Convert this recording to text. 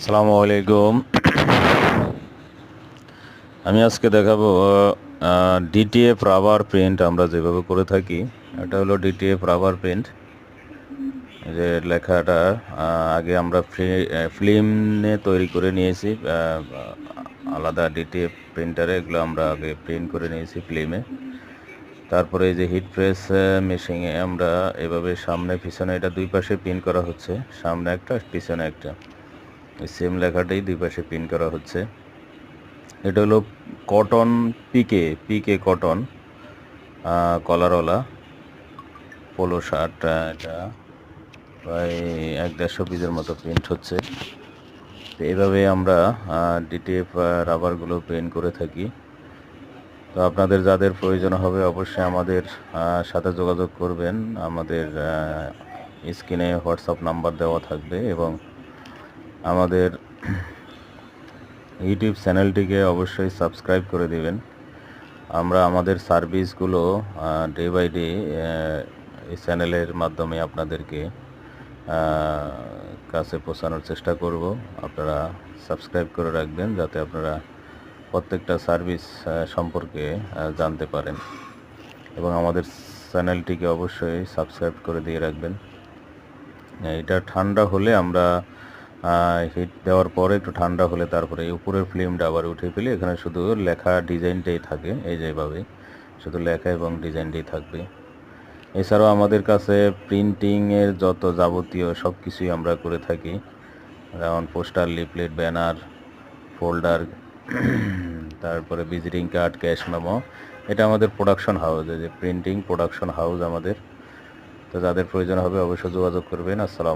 আসসালামু আলাইকুম। আমি আজকে দেখাবো ডিটিএফ রাবার প্রিন্ট আমরা যেভাবে করে থাকি। এটা হলো ডিটিএফ রাবার প্রিন্ট। যে লেখাটা আগে আমরা ফিল্মে তৈরি করে নিয়েছি, আলাদা ডিটিএফ প্রিন্টারে এগুলো আমরা আগে প্রিন্ট করে নিয়েছি ফিল্মে। তারপরে এই যে হিট প্রেস মেশিনে আমরা এভাবে সামনে পিছনে এটা দুই পাশে প্রিন্ট করা হচ্ছে, সামনে একটা পিছনে একটা, সেম লেখাটাই দুই পাশে প্রিন্ট করা হচ্ছে। এটা হলো কটন পিকে কটন কলারওয়ালা পোলো শার্ট। এটা প্রায় 1-1.5 পিসের মতো প্রিন্ট হচ্ছে। তো এইভাবে আমরা ডিটিএফ রাবারগুলো প্রিন্ট করে থাকি। তো আপনাদের যাদের প্রয়োজন হবে অবশ্যই আমাদের সাথে যোগাযোগ করবেন। আমাদের স্ক্রিনে হোয়াটসঅ্যাপ নাম্বার দেওয়া থাকবে এবং আমাদের ইউটিউব চ্যানেলটিকে অবশ্যই সাবস্ক্রাইব করে দিবেন। আমরা আমাদের সার্ভিসগুলো ডে বাই ডে এই চ্যানেলের মাধ্যমে আপনাদেরকে কাছে পৌঁছানোর চেষ্টা করব। আপনারা সাবস্ক্রাইব করে রাখবেন যাতে আপনারা প্রত্যেকটা সার্ভিস সম্পর্কে জানতে পারেন এবং আমাদের চ্যানেলটিকে অবশ্যই সাবস্ক্রাইব করে দিয়ে রাখবেন। এটা ঠান্ডা হলে আমরা হিট দেওয়ার পরে একটু ঠান্ডা হলে তারপরে উপরের ফিল্মটা আবার উঠে ফেলে এখানে শুধু লেখা ডিজাইনটাই থাকে, এই যেভাবে শুধু লেখা এবং ডিজাইনটাই থাকবে। এছাড়াও আমাদের কাছে প্রিন্টিংয়ের যত যাবতীয় সব কিছুই আমরা করে থাকি, যেমন পোস্টার, লিফলেট, ব্যানার, ফোল্ডার, তারপরে ভিজিটিং কার্ড, ক্যাশ মেমো। এটা আমাদের প্রোডাকশন হাউস, এই যে প্রিন্টিং প্রোডাকশন হাউস আমাদের। তো যাদের প্রয়োজন হবে অবশ্যই যোগাযোগ করবেন। আসসালাম।